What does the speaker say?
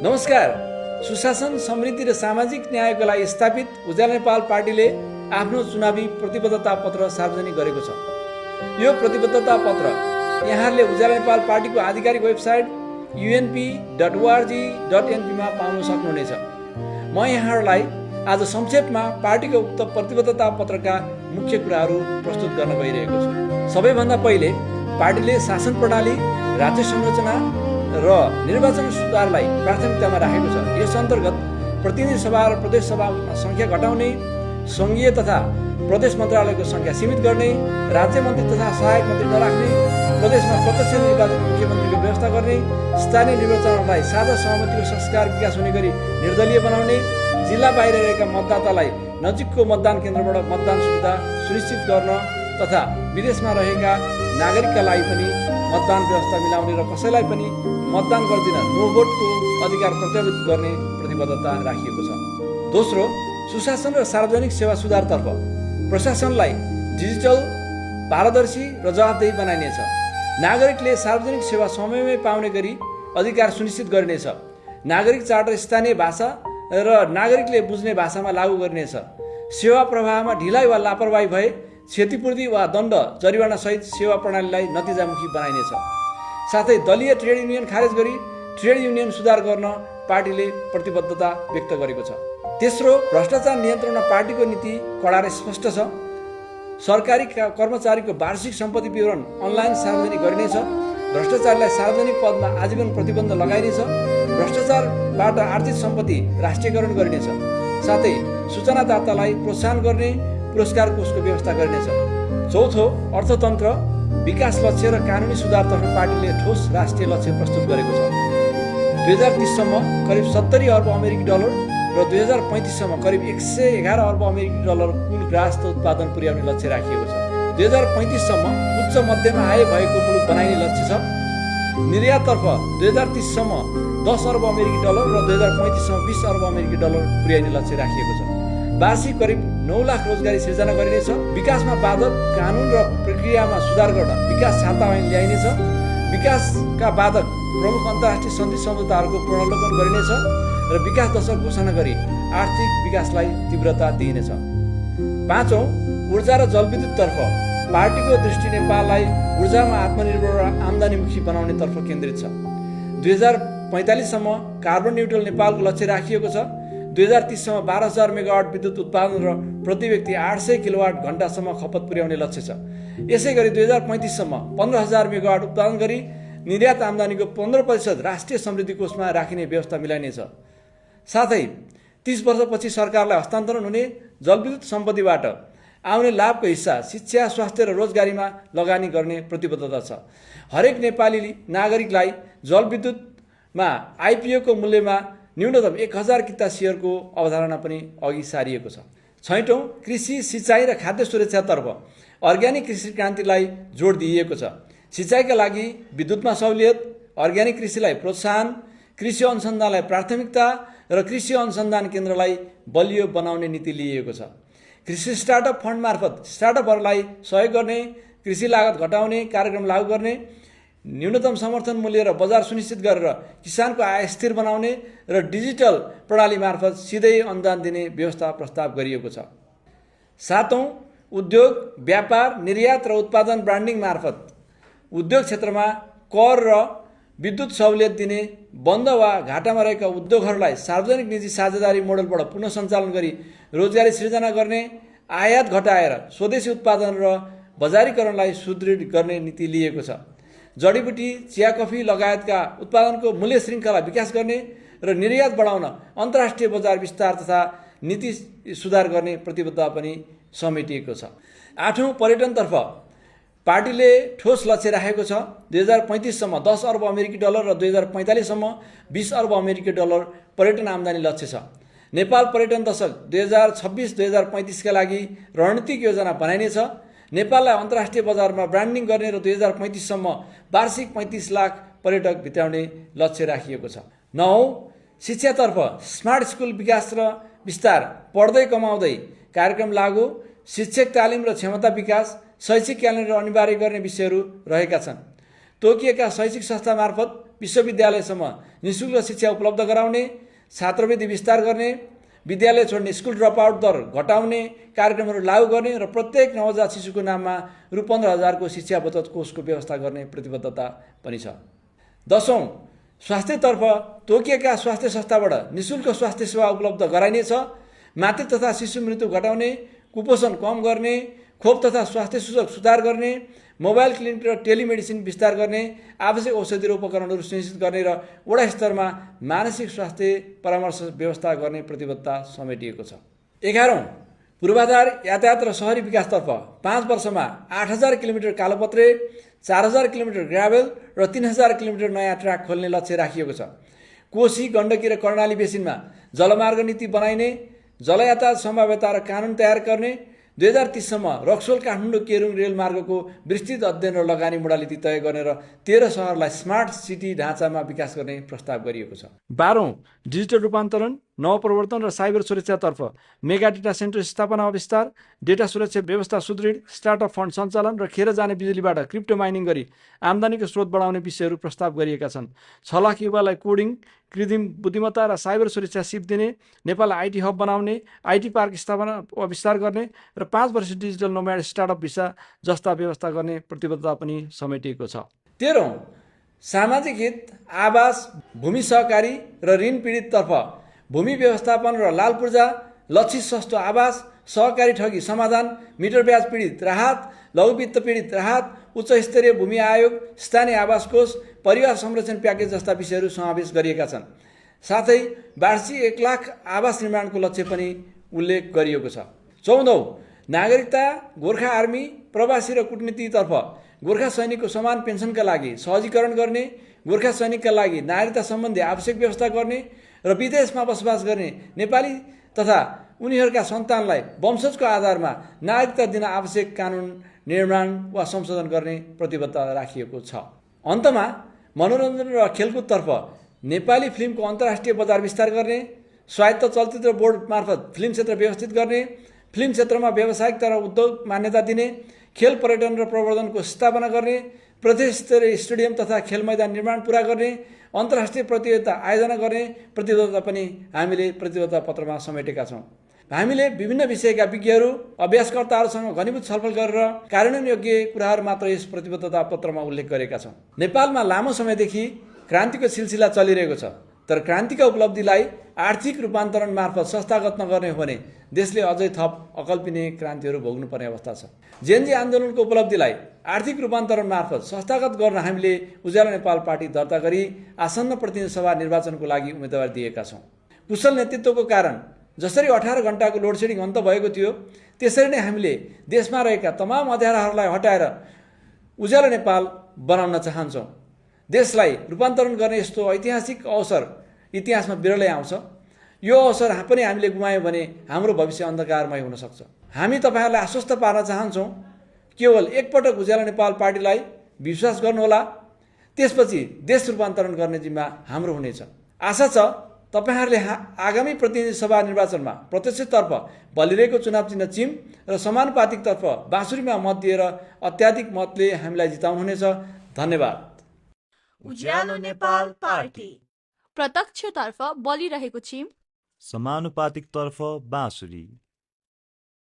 नमस्कार। सुशासन, समृद्धि र सामाजिक न्यायको लागि स्थापित उज्यालो नेपाल पार्टीले आफ्नो चुनावी प्रतिबद्धता पत्र सार्वजनिक गरेको छ। यो प्रतिबद्धता पत्र यहाँहरूले उज्यालो नेपाल पार्टीको आधिकारिक वेबसाइट unp.org.np मा पाउन सक्नुहुनेछ। म यहाँहरूलाई आज संक्षेपमा पार्टीको उक्त प्रतिबद्धता पत्रका मुख्य कुराहरू प्रस्तुत गर्न गइरहेको छु। सबैभन्दा पहिले पार्टीले शासन प्रणाली, राज्य संरचना र निर्वाचन सुधारलाई प्राथमिकतामा राखेको छ। यस अन्तर्गत प्रतिनिधि सभा र प्रदेश सभामा सङ्ख्या घटाउने, सङ्घीय तथा प्रदेश मन्त्रालयको सङ्ख्या सीमित गर्ने, राज्य मन्त्री तथा सहायक मन्त्री नराख्ने, प्रदेशमा प्रत्यक्ष निर्वाचित मुख्यमन्त्रीको व्यवस्था गर्ने, स्थानीय निर्वाचनलाई साझा सहमतिको संस्कार विकास हुने गरी निर्दलीय बनाउने, जिल्ला बाहिर रहेका मतदातालाई नजिकको मतदान केन्द्रबाट मतदान सुविधा सुनिश्चित गर्न तथा विदेशमा रहेका नागरिकका लागि पनि मतदान व्यवस्था मिलाउने र कसैलाई पनि मतदान गर्दिन नो भोटको अधिकार प्रत्याभूत गर्ने प्रतिबद्धता राखिएको छ। दोस्रो, सुशासन र सार्वजनिक सेवा सुधारतर्फ प्रशासनलाई डिजिटल, पारदर्शी र जवाफदेही बनाइनेछ। नागरिकले सार्वजनिक सेवा समयमै पाउने गरी अधिकार सुनिश्चित गरिनेछ। नागरिक चार्टर स्थानीय भाषा र नागरिकले बुझ्ने भाषामा लागू गरिनेछ। सेवा प्रवाहमा ढिलाइ वा लापरवाही भए क्षतिपूर्ति वा दण्ड जरिवाना सहित सेवा प्रणालीलाई नतिजामुखी बनाइनेछ। साथै दलीय ट्रेड युनियन खारेज गरी ट्रेड युनियन सुधार गर्न पार्टीले प्रतिबद्धता व्यक्त गरेको छ। तेस्रो, भ्रष्टाचार नियन्त्रणमा पार्टीको नीति कडा र स्पष्ट छ। सरकारी कर्मचारीको वार्षिक सम्पत्ति विवरण अनलाइन सार्वजनिक गरिनेछ। भ्रष्टाचारलाई सार्वजनिक पदमा आजीवन प्रतिबन्ध लगाइनेछ। भ्रष्टाचारबाट आर्जित सम्पत्ति राष्ट्रियकरण गरिनेछ। साथै सूचनादातालाई प्रोत्साहन गर्ने पुरस्कार कोषको व्यवस्था गरिनेछ। चौथो, अर्थतन्त्र, विकास लक्ष्य र कानुनी सुधारतर्फ पार्टीले ठोस राष्ट्रिय लक्ष्य प्रस्तुत गरेको छ। 2030 सम्म करिब 70 अर्ब अमेरिकी डलर र 2035 सम्म करिब 111 अर्ब अमेरिकी डलर कुल ग्राहस्थ उत्पादन पुर्याउने लक्ष्य राखिएको छ। 2035 सम्म उच्च मध्यम आय भएको मुलुक बनाइने लक्ष्य छ। निर्याततर्फ 2030 सम्म 10 अर्ब अमेरिकी डलर र 2035 सम्म 20 अर्ब अमेरिकी डलर पुर्याइने लक्ष्य राखिएको छ। वार्षिक करिब 9 लाख रोजगारी सिर्जना गरिनेछ। विकासमा बाधक कानुन र प्रक्रियामा सुधार गर्न विकास छाता ऐन ल्याइनेछ। विकासका बाधक प्रमुख अन्तर्राष्ट्रिय सन्धि सम्झौताहरूको पुनर्वलोकन गरिनेछ र विकास दशक घोषणा गरी आर्थिक विकासलाई तीव्रता दिइनेछ। पाँचौं, ऊर्जा र जलविद्युततर्फ पार्टीको दृष्टि नेपाललाई ऊर्जामा आत्मनिर्भर र आम्दानीमुखी बनाउने तर्फ केन्द्रित छ। 2045 सम्म कार्बन न्युट्रल नेपालको लक्ष्य राखिएको छ। 2030 सम्म 12,000 मेगावाट विद्युत उत्पादन र प्रति व्यक्ति 800 किलोवाट घण्टासम्म खपत पुर्याउने लक्ष्य छ। यसै गरी 2035 सम्म 15,000 मेगावाट उत्पादन गरी निर्यात आम्दानीको 15% राष्ट्रिय समृद्धि कोषमा राखिने व्यवस्था मिलाइनेछ। साथै 30 वर्षपछि सरकारलाई हस्तान्तरण हुने जलविद्युत सम्पत्तिबाट आउने लाभको हिस्सा शिक्षा, स्वास्थ्य र रोजगारीमा लगानी गर्ने प्रतिबद्धता छ। हरेक नेपाली नागरिकलाई जलविद्युतमा आइपिओको मूल्यमा न्यूनतम 1000 किता सेयरको अवधारणा पनि अघि सारिएको छ। छैटौं, कृषि, सिँचाइ र खाद्य सुरक्षातर्फ अर्ग्यानिक कृषि क्रान्तिलाई जोड दिइएको छ। सिँचाइका लागि विद्युतमा सहुलियत, अर्ग्यानिक कृषिलाई प्रोत्साहन, कृषि अनुसन्धानलाई प्राथमिकता र कृषि अनुसन्धान केन्द्रलाई बलियो बनाउने नीति लिइएको छ। कृषि स्टार्टअप फन्ड मार्फत स्टार्टअपहरूलाई सहयोग गर्ने, कृषि लागत घटाउने कार्यक्रम लागू गर्ने, न्यूनतम समर्थन मूल्य र बजार सुनिश्चित गरेर किसानको आय स्थिर बनाउने र डिजिटल प्रणाली मार्फत सिधै अनुदान दिने व्यवस्था प्रस्ताव गरिएको छ। सातौं, उद्योग, व्यापार, निर्यात र उत्पादन ब्रान्डिङ मार्फत उद्योग क्षेत्रमा कर र विद्युत सहुलियत दिने, बन्द वा घाटामा रहेका उद्योगहरूलाई सार्वजनिक निजी साझेदारी मोडलबाट पुनः सञ्चालन गरी रोजगारी सिर्जना गर्ने, आयात घटाएर स्वदेशी उत्पादन र बजारीकरणलाई सुदृढ गर्ने नीति लिएको छ। जडीबुटी, चिया, कफी लगायतका उत्पादनको मूल्य श्रृङ्खला विकास गर्ने र निर्यात बढाउन अन्तर्राष्ट्रिय बजार विस्तार तथा नीति सुधार गर्ने प्रतिबद्धता पनि समेटिएको छ। आठौं, पर्यटनतर्फ पार्टीले ठोस लक्ष्य राखेको छ। 2035 सम्म 10 अर्ब अमेरिकी डलर र 2045 सम्म 20 अर्ब अमेरिकी डलर पर्यटन आम्दानी लक्ष्य छ। नेपाल पर्यटन दशक 2026-2035 का लागि रणनीतिक योजना बनाइनेछ। नेपाललाई अन्तर्राष्ट्रिय बजारमा ब्रान्डिङ गर्ने र 2035 सम्म वार्षिक 35 लाख पर्यटक भित्राउने लक्ष्य राखिएको छ। 9औं, शिक्षातर्फ स्मार्ट स्कुल विकास र विस्तार, पढ्दै कमाउँदै कार्यक्रम लागू, शिक्षक तालिम र क्षमता विकास, शैक्षिक क्यालेन्डर अनिवार्य गर्ने विषयहरू रहेका छन्। तोकिएका शैक्षिक संस्था मार्फत विश्वविद्यालयसम्म निःशुल्क शिक्षा उपलब्ध गराउने, छात्रवृत्ति विस्तार गर्ने, विद्यालय छोड्ने स्कुल ड्रपआउट दर घटाउने कार्यक्रमहरू लागू गर्ने र प्रत्येक नवजात शिशुको नाममा रु 15,000 को शिक्षा बचत कोषको व्यवस्था गर्ने प्रतिबद्धता पनि छ। 10औं, स्वास्थ्यतर्फ तोकिएका स्वास्थ्य संस्थाबाट निःशुल्क स्वास्थ्य सेवा उपलब्ध गराइनेछ। मातृ तथा शिशु मृत्यु घटाउने, कुपोषण कम गर्ने, खोप तथा स्वास्थ्य सूचक सुधार गर्ने, मोबाइल क्लिनिक र टेलिमेडिसिन विस्तार गर्ने, आवश्यक औषधि र उपकरणहरू सुनिश्चित गर्ने र वडा स्तरमा मानसिक स्वास्थ्य परामर्श व्यवस्था गर्ने प्रतिबद्धता समेटिएको छ। 11औं, पूर्वाधार यातायात र शहरी विकासतर्फ 5 वर्षमा 8,000 किलोमिटर कालोपत्रे, 4,000 किलोमिटर ग्राभेल र 3,000 किलोमिटर नयाँ ट्र्याक खोल्ने लक्ष्य राखिएको छ। कोशी, गण्डकी र कर्णाली बेसिनमा जलमार्ग नीति बनाइने, जल यातायात सम्भाव्यता र कानुन तयार गर्ने, 2030 सम्म रक्सोल काठमाडौँ केरुङ रेलमार्गको विस्तृत अध्ययन र लगानी मोडालिटी तय गर्ने र 13 सहरलाई स्मार्ट सिटी ढाँचामा विकास गर्ने प्रस्ताव गरिएको छ। 12औं, डिजिटल रूपान्तरण, नवप्रवर्तन र साइबर सुरक्षातर्फ मेगा डेटा सेन्टर स्थापना विस्तार, डेटा सुरक्षा व्यवस्था सुदृढ, स्टार्टअप फन्ड सञ्चालन र खेर जाने बिजुलीबाट क्रिप्टो माइनिङ गरी आम्दानीको स्रोत बढाउने विषयहरू प्रस्ताव गरिएका छन्। 6 लाख युवालाई कोडिङ, कृत्रिम बुद्धिमत्ता र साइबर सुरक्षा सिप दिने, नेपाललाई आइटी हब बनाउने, आइटी पार्क स्थापना विस्तार गर्ने र 5 वर्ष डिजिटल नोम्याड स्टार्टअप भिसा जस्ता व्यवस्था गर्ने प्रतिबद्धता पनि समेटिएको छ। 13औं, सामाजिक हित, आवास, भूमि सहकारी र ऋण पीडिततर्फ भूमि व्यवस्थापन र लाल पूर्जा, लक्षित सस्तो आवास, सहकारी ठगी समाधान, मिटर ब्याज पीडित राहत, लघुवित्त पीडित राहत, उच्च स्तरीय भूमि आयोग, स्थानीय आवास कोष, परिवार संरक्षण प्याकेज जस्ता विषयहरू समावेश गरिएका छन्। साथै वार्षिक 1 लाख आवास निर्माणको लक्ष्य पनि उल्लेख गरिएको छ। 14औं, नागरिकता, गोर्खा आर्मी, प्रवासी र कूटनीतितर्फ गोर्खा सैनिकको समान पेन्सनका लागि सहजीकरण गर्ने, गोर्खा सैनिकका लागि नागरिकता सम्बन्धी आवश्यक व्यवस्था गर्ने र विदेशमा बसोबास गर्ने नेपाली तथा उनीहरूका सन्तानलाई वंशजको आधारमा नागरिकता दिन आवश्यक कानुन निर्माण वा संशोधन गर्ने प्रतिबद्धता राखिएको छ। अन्तमा मनोरञ्जन र खेलकुदतर्फ नेपाली फिल्मको अन्तर्राष्ट्रिय बजार विस्तार गर्ने, स्वायत्त चलचित्र बोर्ड मार्फत फिल्म क्षेत्र व्यवस्थित गर्ने, फिल्म क्षेत्रमा व्यावसायिकता र उद्योग मान्यता दिने, खेल पर्यटन र प्रवर्धनको स्थापना गर्ने, प्रदेश स्तरीय स्टेडियम तथा खेल मैदान निर्माण पूरा गर्ने, अन्तर्राष्ट्रिय प्रतियोगिता आयोजना गर्ने प्रतिबद्धता पनि हामीले प्रतिबद्धता पत्रमा समेटेका छौँ। हामीले विभिन्न विषयका विज्ञहरू, अभ्यासकर्ताहरूसँग घनीभूत छलफल गरेर कार्यान्वयन योग्य कुराहरू मात्र यस प्रतिबद्धता पत्रमा उल्लेख गरेका छौँ। नेपालमा लामो समयदेखि क्रान्तिको सिलसिला चलिरहेको छ, तर क्रान्तिका उपलब्धिलाई आर्थिक रूपान्तरण मार्फत संस्थागत नगर्ने हो भने देशले अझै थप अकल्पिने क्रान्तिहरू भोग्नुपर्ने अवस्था छ। जेएनजी आन्दोलनको उपलब्धिलाई आर्थिक रूपान्तरण मार्फत संस्थागत गर्न हामीले उज्यालो नेपाल पार्टी दर्ता गरी आसन्न प्रतिनिधि सभा निर्वाचनको लागि उम्मेदवार दिएका छौँ। कुशल नेतृत्वको कारण जसरी 18 घण्टाको लोडसेडिङ अन्त भएको थियो, त्यसरी नै हामीले देशमा रहेका तमाम अँध्याराहरूलाई हटाएर उज्यालो नेपाल बनाउन चाहन्छौँ। देशलाई रूपान्तरण गर्ने यस्तो ऐतिहासिक अवसर इतिहासमा बिरलै आउँछ। यो अवसर पनि हामीले गुमायौँ भने हाम्रो भविष्य अन्धकारमय हुन सक्छ। हामी तपाईँहरूलाई आश्वस्त पार्न चाहन्छौँ, केवल एकपटक उज्यालो नेपाल पार्टीलाई विश्वास गर्नुहोला, त्यसपछि देश रूपान्तरण गर्ने जिम्मा हाम्रो हुनेछ। आशा छ तपाईहरूले आगामी प्रतिनिधि सभा निर्वाचनमा प्रत्यक्षतर्फ बलिरहेको चुनाव चिन्ह चिम र समानुपातिकतर्फ बाँसुरीमा मत दिएर अत्याधिक मतले हामीलाई जिताउनुहुनेछ। धन्यवाद। उज्यालो नेपाल पार्टी। प्रत्यक्षतर्फ बलिरहेको चिम, समानुपातिकतर्फ बाँसुरी।